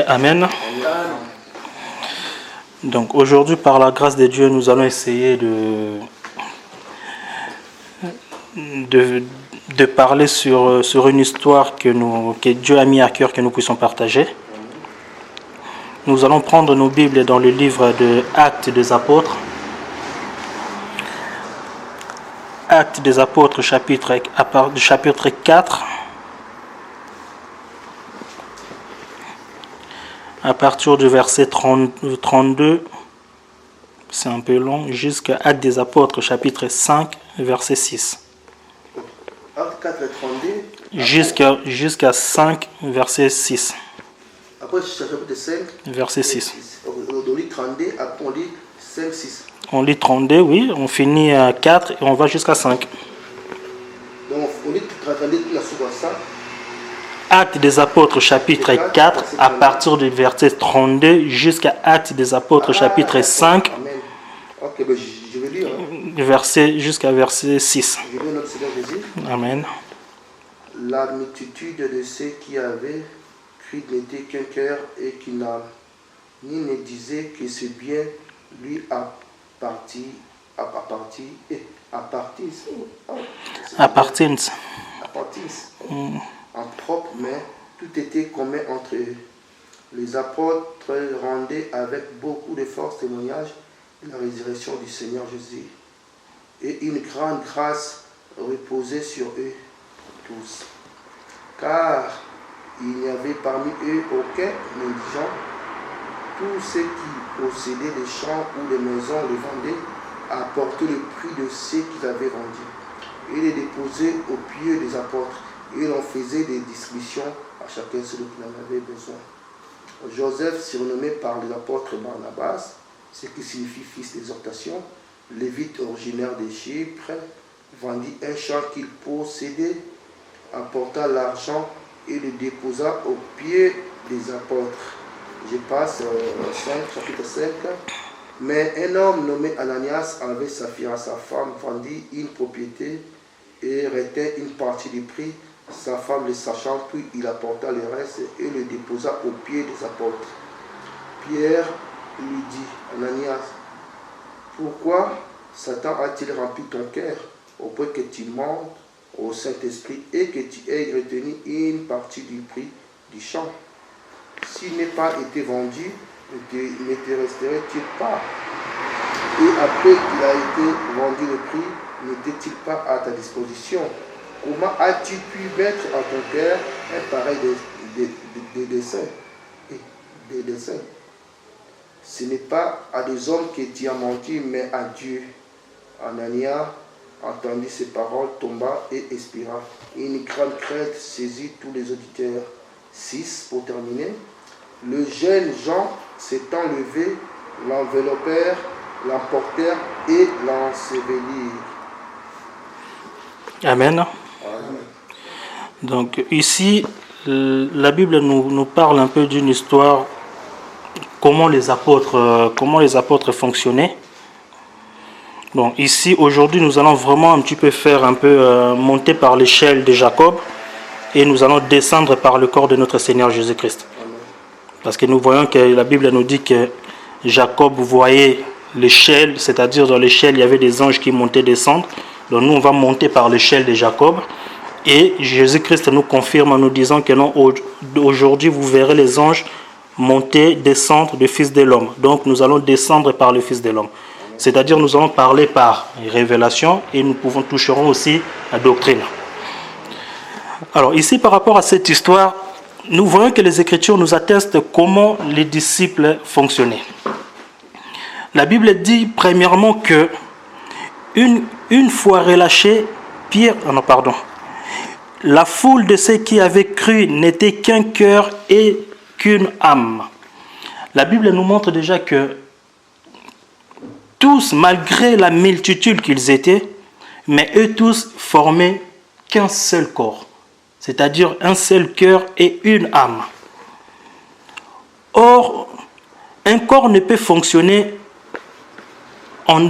Amen. Donc aujourd'hui, par la grâce de Dieu, nous allons essayer de parler sur une histoire que Dieu a mis à cœur que nous puissions partager. Nous allons prendre nos Bibles dans le livre de Actes des Apôtres. Actes des Apôtres, chapitre 4. À partir du verset 32, c'est un peu long, jusqu'à Actes des Apôtres, chapitre 5, verset 6. Acte 4, 32. Jusqu'à 5, verset 6. Après, chapitre 5, verset 6. On lit 32, après on lit 5, 6. On lit 32, oui, on finit à 4 et on va jusqu'à 5. Donc, on lit 32, la seconde ça. Actes des Apôtres, chapitre 4, à partir du verset 32 jusqu'à Actes des Apôtres, chapitre 5, Amen. Ok, ben je vais lire. Jusqu'à verset 6. Je vais notre Seigneur Jésus. Amen. La multitude de ceux qui avaient cru n'était qu'un cœur et qui ni ne disait que ce bien lui appartisse. En propre, mais tout était commun entre eux. Les apôtres rendaient avec beaucoup de force témoignage de la résurrection du Seigneur Jésus. Et une grande grâce reposait sur eux tous. Car il n'y avait parmi eux aucun indigent. Tous ceux qui possédaient des champs ou des maisons les vendaient, apportaient le prix de ce qu'ils avaient vendu et les déposaient aux pieds des apôtres. Et l'on faisait des distributions à chacun celui qui en avait besoin. Joseph, surnommé par les apôtres Barnabas, ce qui signifie fils d'exhortation, lévite originaire de Chypre, vendit un champ qu'il possédait, apporta l'argent et le déposa aux pieds des apôtres. Je passe au chapitre 5. Mais un homme nommé Ananias avait Saphira, sa femme, vendit une propriété et retint une partie du prix. Sa femme le sachant, puis il apporta le reste et le déposa aux pieds des apôtres. Pierre lui dit, Ananias, pourquoi Satan a-t-il rempli ton cœur au point que tu mentes au Saint-Esprit et que tu aies retenu une partie du prix du champ? S'il n'est pas été vendu, ne te resterait-il pas? Et après qu'il a été vendu le prix, n'était-il pas à ta disposition? Comment as-tu pu mettre à ton cœur un pareil dessein? Ce n'est pas à des hommes que tu as menti, mais à Dieu. Ananias entendit ces paroles, tomba et expira. Une grande crainte saisit tous les auditeurs. 6, pour terminer. Le jeune Jean s'étant levé, l'enveloppèrent, l'emportèrent et l'ensevelirent. Amen. Donc ici, la Bible nous parle un peu d'une histoire, comment les apôtres fonctionnaient. Bon, ici, aujourd'hui, nous allons vraiment un petit peu faire monter par l'échelle de Jacob et nous allons descendre par le corps de notre Seigneur Jésus-Christ. Parce que nous voyons que la Bible nous dit que Jacob voyait l'échelle, c'est-à-dire dans l'échelle, il y avait des anges qui montaient, descendre. Donc nous, on va monter par l'échelle de Jacob. Et Jésus-Christ nous confirme en nous disant que non, aujourd'hui, vous verrez les anges monter, descendre du Fils de l'homme. Donc nous allons descendre par le Fils de l'homme. C'est-à-dire nous allons parler par révélation et nous toucherons aussi la doctrine. Alors ici, par rapport à cette histoire, nous voyons que les Écritures nous attestent comment les disciples fonctionnaient. La Bible dit premièrement que une fois relâché, la foule de ceux qui avaient cru n'était qu'un cœur et qu'une âme. La Bible nous montre déjà que tous, malgré la multitude qu'ils étaient, mais eux tous formaient qu'un seul corps, c'est-à-dire un seul cœur et une âme. Or, un corps ne peut fonctionner un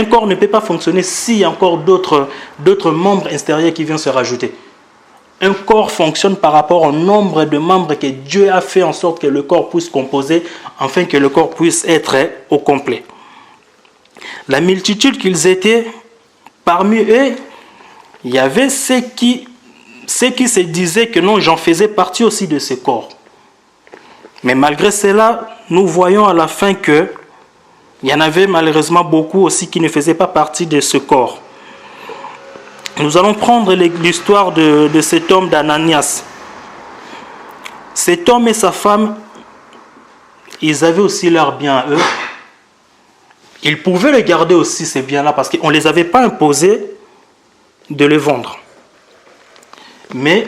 corps ne peut pas fonctionner s'il y a encore d'autres membres extérieurs qui viennent se rajouter. un corps fonctionne par rapport au nombre de membres que Dieu a fait en sorte que le corps puisse composer, afin que le corps puisse être au complet. La multitude qu'ils étaient, parmi eux, il y avait ceux qui se disaient que non, j'en faisais partie aussi de ce corps. Mais malgré cela, nous voyons à la fin que il y en avait malheureusement beaucoup aussi qui ne faisaient pas partie de ce corps. Nous allons prendre l'histoire de cet homme d'Ananias. Cet homme et sa femme, ils avaient aussi leurs biens à eux. Ils pouvaient les garder aussi, ces biens-là, parce qu'on ne les avait pas imposés de les vendre. Mais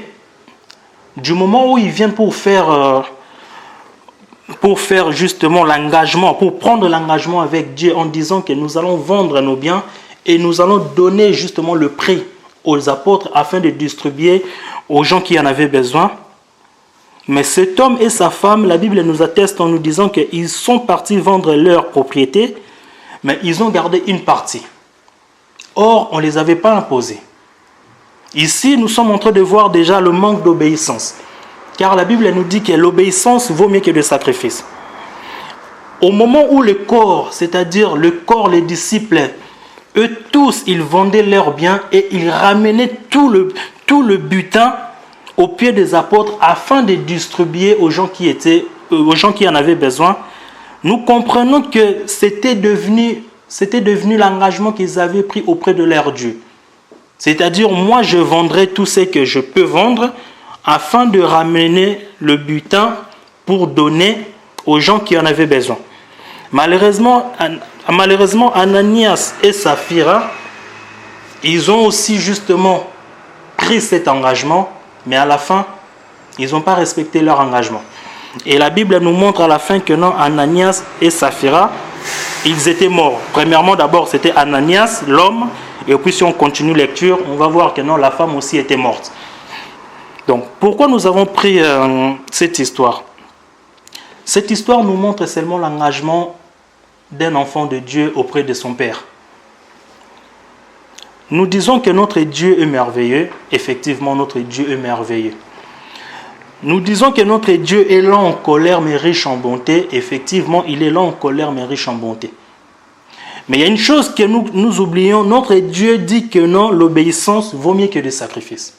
du moment où ils viennent pour faire justement l'engagement, pour prendre l'engagement avec Dieu en disant que nous allons vendre nos biens et nous allons donner justement le prix aux apôtres afin de distribuer aux gens qui en avaient besoin. Mais cet homme et sa femme, la Bible nous atteste en nous disant qu'ils sont partis vendre leur propriété, mais ils ont gardé une partie. Or, on ne les avait pas imposés. Ici, nous sommes en train de voir déjà le manque d'obéissance. Car la Bible nous dit que l'obéissance vaut mieux que le sacrifice. Au moment où le corps, c'est-à-dire le corps, les disciples, eux tous, ils vendaient leurs biens et ils ramenaient tout le butin aux pieds des apôtres afin de distribuer aux gens qui en avaient besoin. Nous comprenons que c'était devenu l'engagement qu'ils avaient pris auprès de leur Dieu. C'est-à-dire, moi, je vendrai tout ce que je peux vendre afin de ramener le butin pour donner aux gens qui en avaient besoin. Malheureusement, Ananias et Saphira, ils ont aussi justement pris cet engagement, mais à la fin, ils n'ont pas respecté leur engagement. Et la Bible nous montre à la fin que non, Ananias et Saphira, ils étaient morts. Premièrement, d'abord, c'était Ananias, l'homme, et puis si on continue lecture, on va voir que non, la femme aussi était morte. Donc, pourquoi nous avons pris cette histoire? Cette histoire nous montre seulement l'engagement d'un enfant de Dieu auprès de son Père. Nous disons que notre Dieu est merveilleux. Effectivement, notre Dieu est merveilleux. Nous disons que notre Dieu est lent en colère mais riche en bonté. Effectivement, il est lent en colère mais riche en bonté. Mais il y a une chose que nous oublions. Notre Dieu dit que non, l'obéissance vaut mieux que le sacrifice.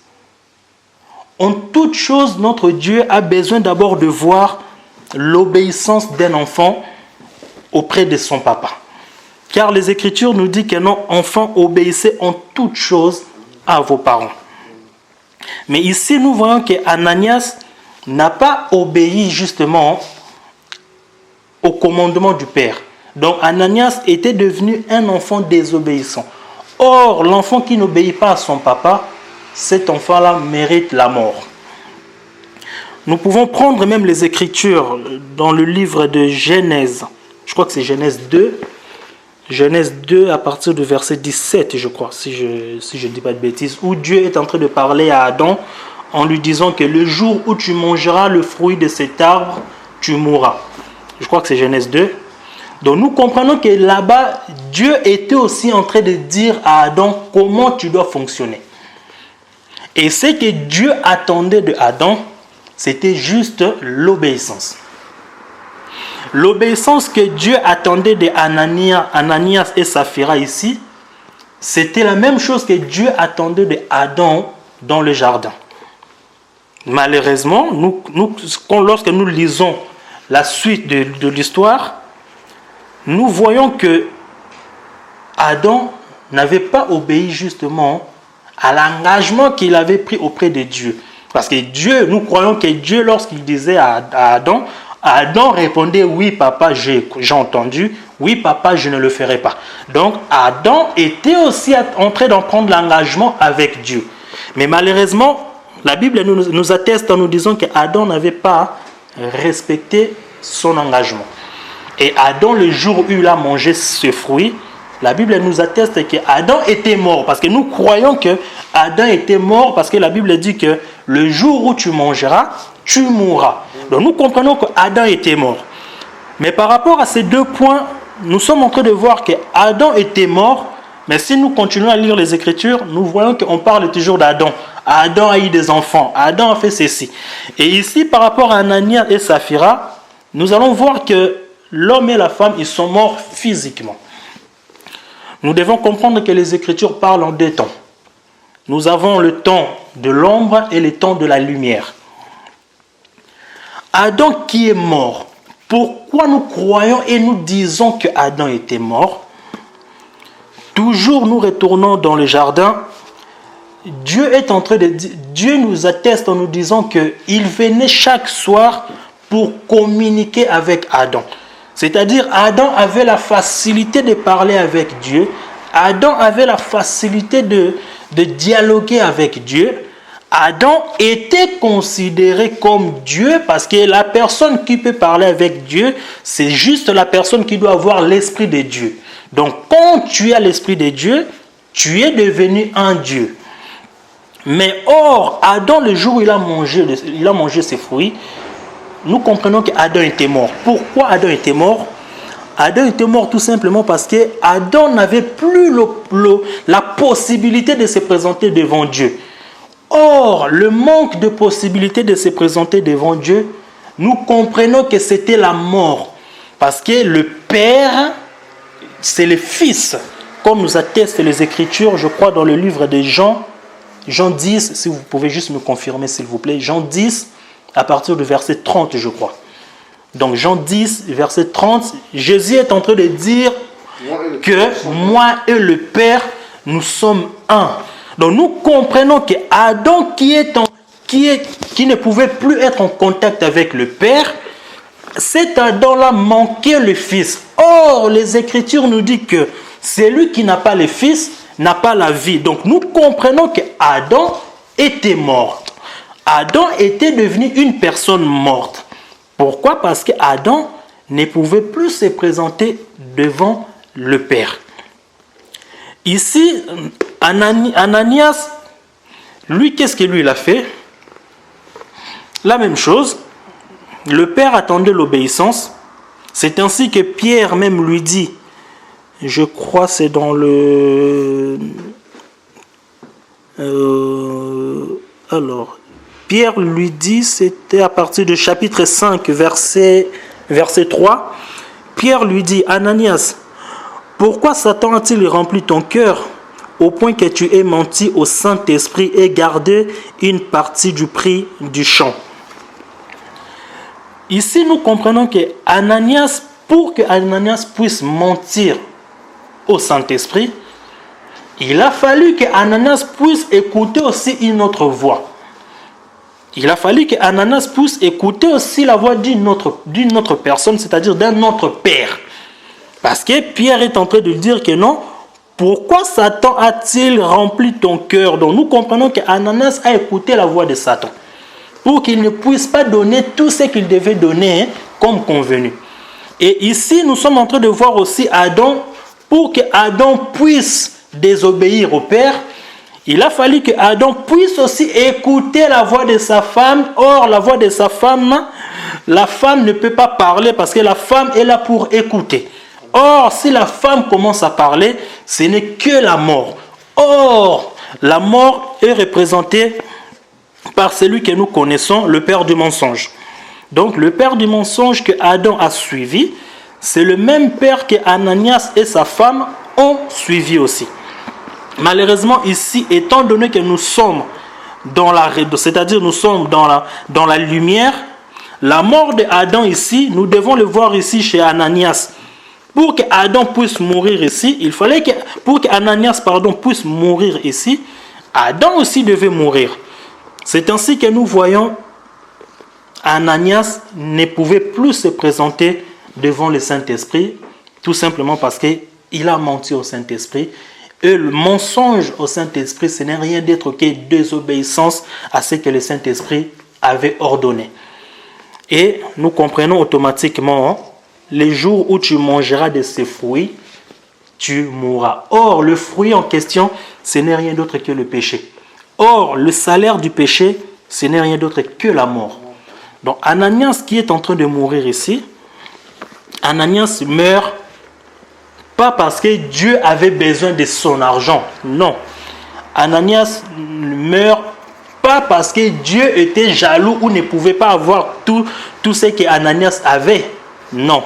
En toute chose, notre Dieu a besoin d'abord de voir l'obéissance d'un enfant auprès de son papa. Car les Écritures nous disent que non, enfants, obéissez en toute chose à vos parents. Mais ici, nous voyons que Ananias n'a pas obéi justement au commandement du Père. Donc Ananias était devenu un enfant désobéissant. Or, l'enfant qui n'obéit pas à son papa, cet enfant-là mérite la mort. Nous pouvons prendre même les Écritures dans le livre de Genèse. Je crois que c'est Genèse 2. Genèse 2 à partir du verset 17, je crois, si je ne dis pas de bêtises, où Dieu est en train de parler à Adam en lui disant que le jour où tu mangeras le fruit de cet arbre, tu mourras. Je crois que c'est Genèse 2. Donc nous comprenons que là-bas, Dieu était aussi en train de dire à Adam comment tu dois fonctionner. Et ce que Dieu attendait de Adam, c'était juste l'obéissance. L'obéissance que Dieu attendait de Ananias et Saphira ici, c'était la même chose que Dieu attendait de Adam dans le jardin. Malheureusement, lorsque nous lisons la suite de l'histoire, nous voyons que Adam n'avait pas obéi justement à l'engagement qu'il avait pris auprès de Dieu. Parce que Dieu, nous croyons que Dieu, lorsqu'il disait à Adam, Adam répondait « Oui, papa, j'ai entendu. Oui, papa, je ne le ferai pas. » Donc, Adam était aussi en train d'en prendre l'engagement avec Dieu. Mais malheureusement, la Bible nous atteste en nous disant qu'Adam n'avait pas respecté son engagement. Et Adam, le jour où il a mangé ce fruit, la Bible nous atteste qu'Adam était mort. Parce que nous croyons qu'Adam était mort parce que la Bible dit que le jour où tu mangeras, tu mourras. Donc nous comprenons qu'Adam était mort. Mais par rapport à ces deux points, nous sommes en train de voir qu'Adam était mort. Mais si nous continuons à lire les Écritures, nous voyons qu'on parle toujours d'Adam. Adam a eu des enfants, Adam a fait ceci. Et ici, par rapport à Ananias et Saphira, nous allons voir que l'homme et la femme, ils sont morts physiquement. Nous devons comprendre que les Écritures parlent en deux temps. Nous avons le temps de l'ombre et le temps de la lumière. Adam qui est mort, pourquoi nous croyons et nous disons que Adam était mort? Toujours nous retournons dans le jardin. Dieu est en train de dire, Dieu nous atteste en nous disant qu'il venait chaque soir pour communiquer avec Adam. C'est-à-dire, Adam avait la facilité de parler avec Dieu. Adam avait la facilité de dialoguer avec Dieu. Adam était considéré comme Dieu parce que la personne qui peut parler avec Dieu, c'est juste la personne qui doit avoir l'Esprit de Dieu. Donc, quand tu as l'Esprit de Dieu, tu es devenu un Dieu. Mais or, Adam, le jour où il a mangé ses fruits, nous comprenons qu'Adam était mort. Pourquoi Adam était mort? Adam était mort tout simplement parce que Adam n'avait plus la possibilité de se présenter devant Dieu. Or, le manque de possibilité de se présenter devant Dieu, nous comprenons que c'était la mort. Parce que le Père, c'est le Fils. Comme nous attestent les Écritures, je crois dans le livre de Jean 10, si vous pouvez juste me confirmer s'il vous plaît, Jean 10, à partir du verset 30, je crois. Donc Jean 10, verset 30, Jésus est en train de dire que moi et le Père, nous sommes un. Donc nous comprenons que Adam qui ne pouvait plus être en contact avec le Père, cet Adam-là manquait le Fils. Or, les Écritures nous disent que celui qui n'a pas le Fils n'a pas la vie. Donc nous comprenons que Adam était mort. Adam était devenu une personne morte. Pourquoi? Parce que Adam ne pouvait plus se présenter devant le Père. Ici, Ananias, lui, qu'est-ce que lui il a fait? La même chose. Le Père attendait l'obéissance. C'est ainsi que Pierre même lui dit, je crois c'est dans le... Pierre lui dit, c'était à partir du chapitre 5, verset 3. Pierre lui dit, Ananias, pourquoi Satan a-t-il rempli ton cœur au point que tu aies menti au Saint-Esprit et gardé une partie du prix du champ? Ici, nous comprenons que Ananias, pour que Ananias puisse mentir au Saint-Esprit, il a fallu que Ananias puisse écouter aussi une autre voix. Il a fallu que Ananias puisse écouter aussi la voix d'une autre personne, c'est-à-dire d'un autre père. Parce que Pierre est en train de dire que non, pourquoi Satan a-t-il rempli ton cœur? Donc nous comprenons que Ananias a écouté la voix de Satan pour qu'il ne puisse pas donner tout ce qu'il devait donner comme convenu. Et ici, nous sommes en train de voir aussi Adam, pour que Adam puisse désobéir au Père, il a fallu que Adam puisse aussi écouter la voix de sa femme. Or, la voix de sa femme, la femme ne peut pas parler parce que la femme est là pour écouter. Or, si la femme commence à parler, ce n'est que la mort. Or, la mort est représentée par celui que nous connaissons, le père du mensonge. Donc, le père du mensonge que Adam a suivi, c'est le même père que Ananias et sa femme ont suivi aussi. Malheureusement, ici, étant donné que nous sommes dans la lumière, la mort d'Adam ici, nous devons le voir ici chez Ananias. Pour que Adam puisse mourir ici, il fallait que, pour que Ananias puisse mourir ici, Adam aussi devait mourir. C'est ainsi que nous voyons Ananias ne pouvait plus se présenter devant le Saint-Esprit, tout simplement parce qu'il a menti au Saint-Esprit. Et le mensonge au Saint-Esprit, ce n'est rien d'autre que désobéissance à ce que le Saint-Esprit avait ordonné. Et nous comprenons automatiquement, les jours où tu mangeras de ces fruits, tu mourras. Or, le fruit en question, ce n'est rien d'autre que le péché. Or, le salaire du péché, ce n'est rien d'autre que la mort. Donc, Ananias qui est en train de mourir ici, Ananias meurt pas parce que Dieu avait besoin de son argent. Non. Ananias meurt pas parce que Dieu était jaloux ou ne pouvait pas avoir tout ce que Ananias avait. Non.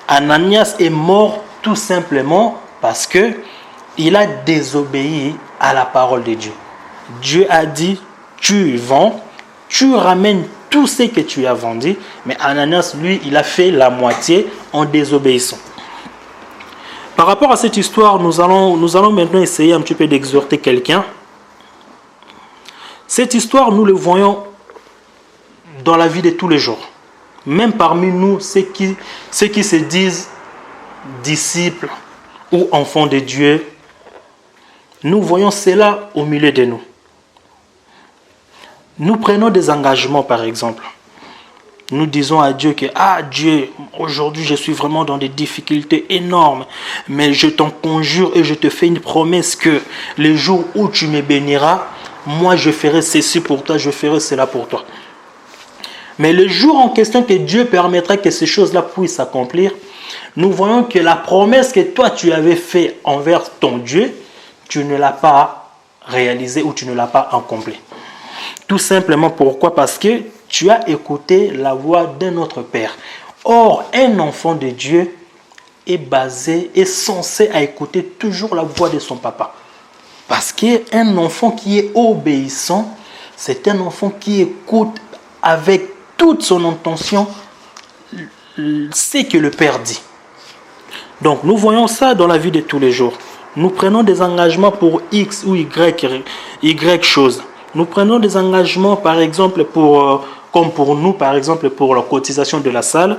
Ananias est mort tout simplement parce que il a désobéi à la parole de Dieu. Dieu a dit, tu vends, tu ramènes tout ce que tu as vendu, mais Ananias, lui, il a fait la moitié en désobéissant. Par rapport à cette histoire, nous allons maintenant essayer un petit peu d'exhorter quelqu'un. Cette histoire, nous le voyons dans la vie de tous les jours. Même parmi nous, ceux qui se disent disciples ou enfants de Dieu, nous voyons cela au milieu de nous. Nous prenons des engagements, par exemple. Nous disons à Dieu que, Dieu, aujourd'hui je suis vraiment dans des difficultés énormes, mais je t'en conjure et je te fais une promesse que le jour où tu me béniras, moi je ferai ceci pour toi, je ferai cela pour toi. Mais le jour en question que Dieu permettra que ces choses-là puissent s'accomplir, nous voyons que la promesse que toi tu avais faite envers ton Dieu, tu ne l'as pas réalisée ou tu ne l'as pas accomplie. Tout simplement pourquoi? Parce que tu as écouté la voix d'un autre Père. Or, un enfant de Dieu est censé à écouter toujours la voix de son papa. Parce qu'un enfant qui est obéissant, c'est un enfant qui écoute avec toute son intention ce que le Père dit. Donc, nous voyons ça dans la vie de tous les jours. Nous prenons des engagements pour X ou Y choses. Nous prenons des engagements, par exemple, comme pour nous, par exemple, pour la cotisation de la salle.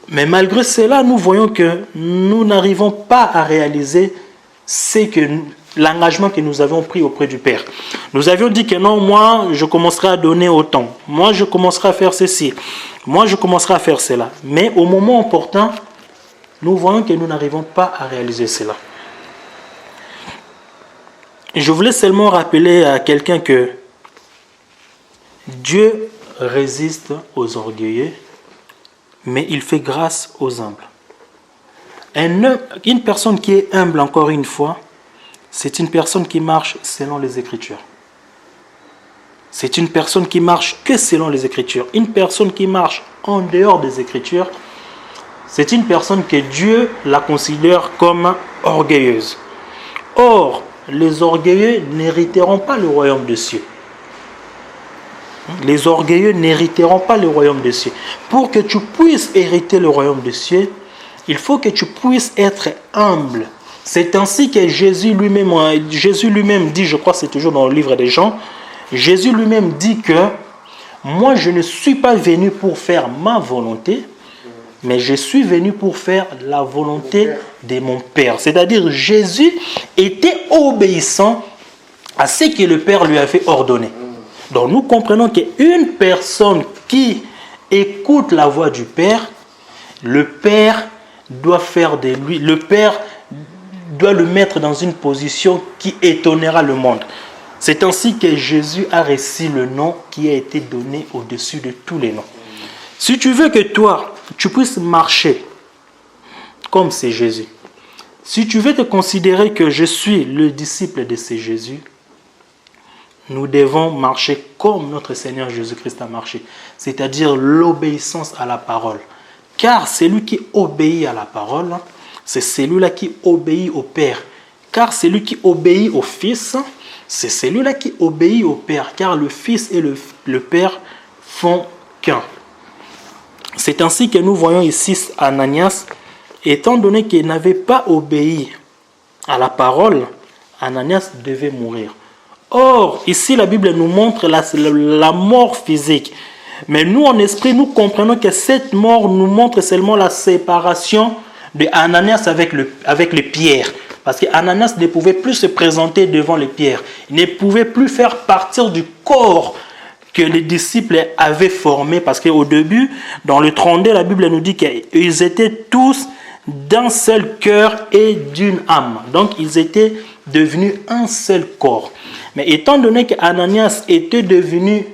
Mais malgré cela, nous voyons que nous n'arrivons pas à réaliser l'engagement que nous avons pris auprès du Père. Nous avions dit que non, moi, je commencerai à donner autant. Moi, je commencerai à faire ceci. Moi, je commencerai à faire cela. Mais au moment opportun, nous voyons que nous n'arrivons pas à réaliser cela. Je voulais seulement rappeler à quelqu'un que Dieu résiste aux orgueilleux, mais il fait grâce aux humbles. Une personne qui est humble, encore une fois, c'est une personne qui marche selon les Écritures. C'est une personne qui marche que selon les Écritures. Une personne qui marche en dehors des Écritures, c'est une personne que Dieu la considère comme orgueilleuse. Or, les orgueilleux n'hériteront pas le royaume des cieux. Les orgueilleux n'hériteront pas le royaume des cieux. Pour que tu puisses hériter le royaume des cieux, il faut que tu puisses être humble. C'est ainsi que Jésus lui-même dit, je crois que c'est toujours dans le livre des Jean, Jésus lui-même dit que moi je ne suis pas venu pour faire ma volonté, mais je suis venu pour faire la volonté de mon Père. C'est-à-dire Jésus était obéissant à ce que le Père lui avait ordonné. Donc nous comprenons qu'une personne qui écoute la voix du Père, le Père doit faire de lui, le Père doit le mettre dans une position qui étonnera le monde. C'est ainsi que Jésus a reçu le nom qui a été donné au-dessus de tous les noms. Si tu veux que toi, tu puisses marcher comme c'est Jésus, si tu veux te considérer que je suis le disciple de ce Jésus, nous devons marcher comme notre Seigneur Jésus-Christ a marché, c'est-à-dire l'obéissance à la parole. Car celui qui obéit à la parole, c'est celui-là qui obéit au Père. Car celui qui obéit au Fils, c'est celui-là qui obéit au Père. Car le Fils et le Père font qu'un. C'est ainsi que nous voyons ici Ananias, étant donné qu'il n'avait pas obéi à la parole, Ananias devait mourir. Or, ici la Bible nous montre la mort physique. Mais nous, en esprit, nous comprenons que cette mort nous montre seulement la séparation de Ananias avec les pierres. Parce qu'Ananias ne pouvait plus se présenter devant les pierres. Il ne pouvait plus faire partir du corps que les disciples avaient formé. Parce qu'au début, dans le 32, la Bible nous dit qu'ils étaient tous d'un seul cœur et d'une âme. Donc, ils étaient devenus un seul corps. Mais étant donné qu'Ananias était devenu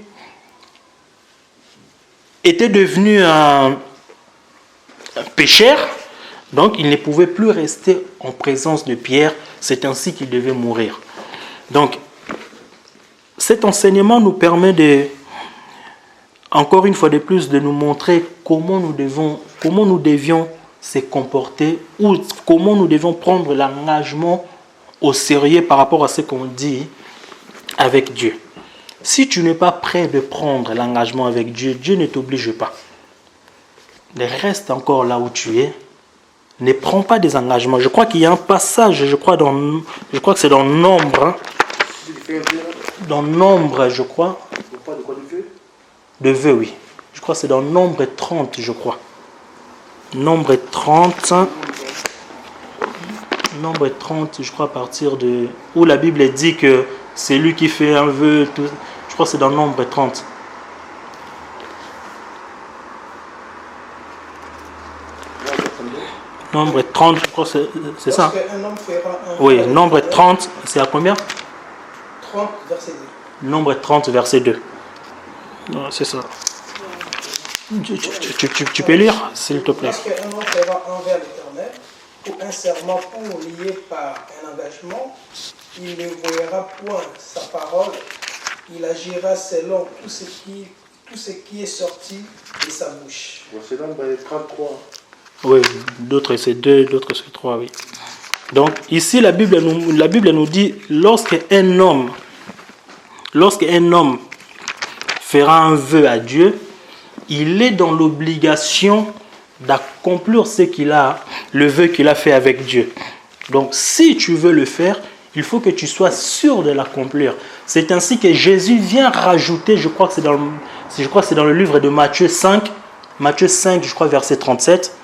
un pécheur, donc il ne pouvait plus rester en présence de Pierre, c'est ainsi qu'il devait mourir. Donc, cet enseignement nous permet de, encore une fois de plus, de nous montrer comment nous devions se comporter ou comment nous devons prendre l'engagement au sérieux par rapport à ce qu'on dit avec Dieu. Si tu n'es pas prêt de prendre l'engagement avec Dieu, Dieu ne t'oblige pas. Reste encore là où tu es. Ne prends pas des engagements. Je crois qu'il y a un passage, je crois que c'est dans Nombre. Hein. Dans Nombre, je crois. De vœux, oui. Je crois que c'est dans Nombre 30, je crois. Nombre 30. Nombre 30, je crois, à partir de... Où la Bible dit que c'est lui qui fait un vœu. Tout, je crois que c'est dans Nombre 30. Nombre 30, je crois que c'est ça. Oui, Nombre 30, c'est à combien? 30, verset 2. Nombre 30, verset 2. C'est ça. Tu peux lire, s'il te plaît. Lorsqu'un homme fera envers l'Éternel, ou un serment pour lié par un engagement, il ne voyera point sa parole, il agira selon tout ce qui est sorti de sa bouche. C'est Nombre 33. Oui, d'autres c'est 2, d'autres c'est 3, oui. Donc ici la Bible nous dit lorsqu'un homme fera un vœu à Dieu, il est dans l'obligation d'accomplir le vœu qu'il a fait avec Dieu. Donc si tu veux le faire, il faut que tu sois sûr de l'accomplir. C'est ainsi que Jésus vient rajouter, je crois que c'est dans le livre de Matthieu 5, je crois verset 37.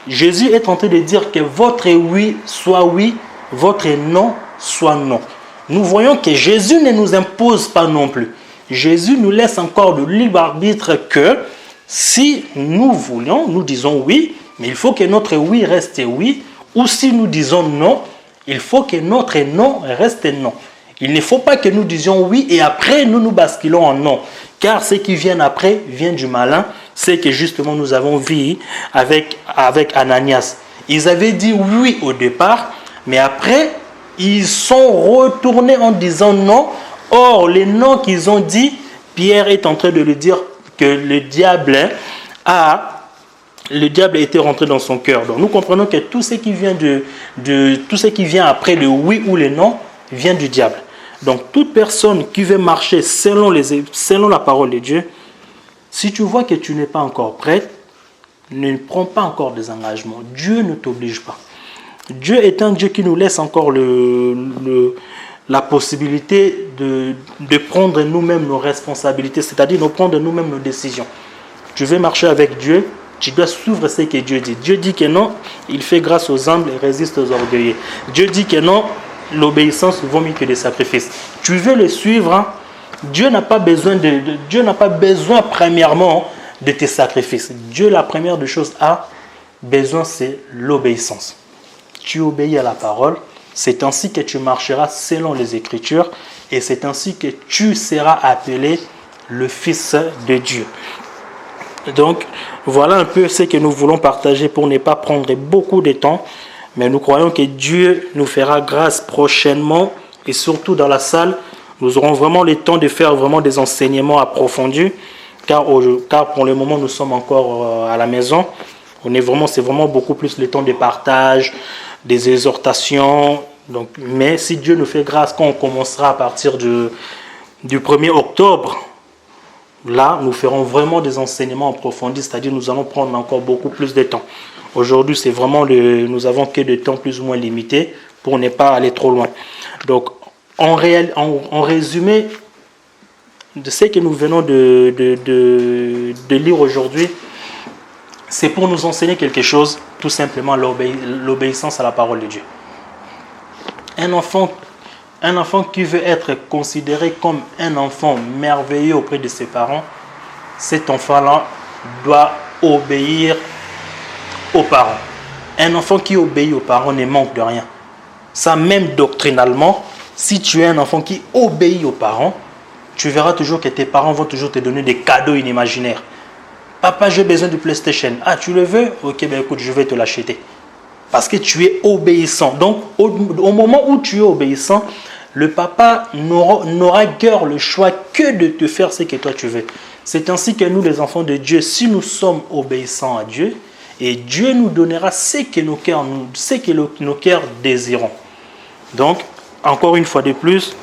Jésus est en train de dire que votre oui soit oui, votre non soit non. Nous voyons que Jésus ne nous impose pas non plus. Jésus nous laisse encore le libre arbitre que si nous voulons, nous disons oui, mais il faut que notre oui reste oui, ou si nous disons non, il faut que notre non reste non. Il ne faut pas que nous disions oui et après nous basculons en non. Car ce qui vient après vient du malin. C'est que justement nous avons vu avec Ananias. Ils avaient dit oui au départ, mais après ils sont retournés en disant non. Or, les noms qu'ils ont dit, Pierre est en train de lui dire que le diable était rentré dans son cœur. Donc nous comprenons que tout ce qui vient après le oui ou le non vient du diable. Donc toute personne qui veut marcher selon la parole de Dieu, si tu vois que tu n'es pas encore prêt, ne prends pas encore des engagements. Dieu ne t'oblige pas. Dieu est un Dieu qui nous laisse encore la possibilité de prendre nous-mêmes nos responsabilités, c'est-à-dire de prendre nous-mêmes nos décisions. Tu veux marcher avec Dieu, tu dois suivre ce que Dieu dit. Dieu dit que non, il fait grâce aux humbles et résiste aux orgueilleux. Dieu dit que non, l'obéissance vaut mieux que des sacrifices. Tu veux le suivre, hein? Dieu n'a pas besoin premièrement de tes sacrifices. Dieu, la première des choses a besoin, c'est l'obéissance. Tu obéis à la parole, c'est ainsi que tu marcheras selon les Écritures et c'est ainsi que tu seras appelé le Fils de Dieu. Donc, voilà un peu ce que nous voulons partager pour ne pas prendre beaucoup de temps, mais nous croyons que Dieu nous fera grâce prochainement et surtout dans la salle. Nous aurons vraiment le temps de faire vraiment des enseignements approfondis, car pour le moment, nous sommes encore à la maison. C'est vraiment beaucoup plus le temps de partage, des exhortations. Donc, mais si Dieu nous fait grâce, quand on commencera à partir du 1er octobre, là, nous ferons vraiment des enseignements approfondis, c'est-à-dire nous allons prendre encore beaucoup plus de temps. Aujourd'hui, c'est vraiment nous avons que de temps plus ou moins limité pour ne pas aller trop loin. Donc, en résumé de ce que nous venons de lire aujourd'hui, c'est pour nous enseigner quelque chose, tout simplement l'obéissance à la parole de Dieu. Un enfant qui veut être considéré comme un enfant merveilleux auprès de ses parents, cet enfant-là doit obéir aux parents. Un enfant qui obéit aux parents ne manque de rien. Ça, même doctrinalement, si tu es un enfant qui obéit aux parents, tu verras toujours que tes parents vont toujours te donner des cadeaux inimaginaires. Papa, j'ai besoin de PlayStation. Ah, tu le veux? Ok, ben écoute, je vais te l'acheter. Parce que tu es obéissant. Donc, au moment où tu es obéissant, le papa n'aura guère le choix que de te faire ce que toi tu veux. C'est ainsi que nous, les enfants de Dieu, si nous sommes obéissants à Dieu, et Dieu nous donnera ce que nos cœurs désirons. Donc, encore une fois de plus,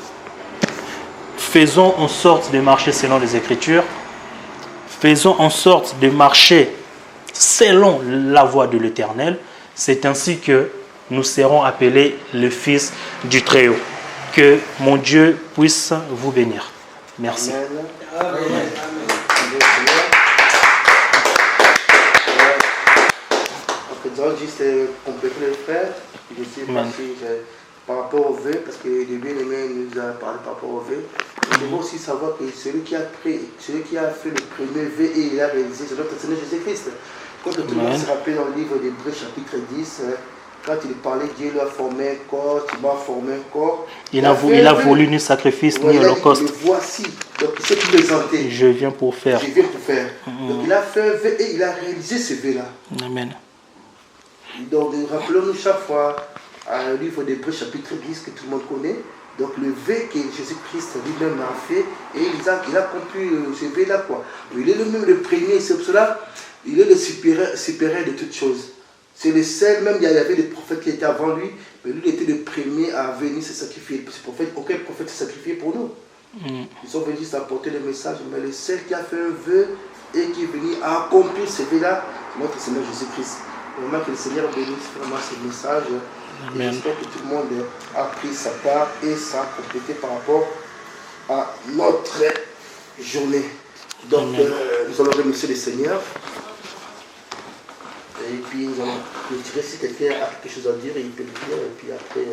faisons en sorte de marcher selon les Écritures. Faisons en sorte de marcher selon la voie de l'Éternel. C'est ainsi que nous serons appelés le Fils du Très-Haut. Que mon Dieu puisse vous bénir. Merci. Amen. Amen. En faisant juste compléter le frère, je sais pas si par rapport au vœu, parce que le bien-aimé nous a parlé par rapport au vœu. Il faut aussi savoir que celui qui a fait le premier vœu et il a réalisé, c'est notre Seigneur Jésus-Christ. Quand tout le monde se rappelle dans le livre d'Hébreux chapitre 10, quand il parlait, Dieu lui a formé un corps, tu m'as formé un corps. Il a voulu ni sacrifice ni holocauste. Le voici, donc il s'est présenté. Je viens pour faire. Je viens pour faire. Donc il a fait un vœu et il a réalisé ce vœu-là. Amen. Donc rappelons-nous chaque fois à le livre d'Hébreux chapitre 10 que tout le monde connaît. Donc le vœu que Jésus-Christ lui-même a fait et il a accompli ce vœu-là, quoi. Il est lui-même le premier, c'est pour cela il est le supérieur de toutes choses. C'est le seul, même il y avait des prophètes qui étaient avant lui, mais lui il était le premier à venir se sacrifier. Aucun prophète s'est sacrifié pour nous. Ils sont venus juste apporter le message, mais le seul qui a fait un vœu et qui est venu à accomplir ce vœu-là, c'est notre Seigneur Jésus-Christ. Vraiment que le Seigneur bénisse vraiment ce message. Et j'espère que tout le monde a pris sa part et ça a complété par rapport à notre journée. Donc nous allons remercier le Seigneur. Et puis nous allons retirer si quelqu'un a quelque chose à dire, il peut le dire. Et puis après...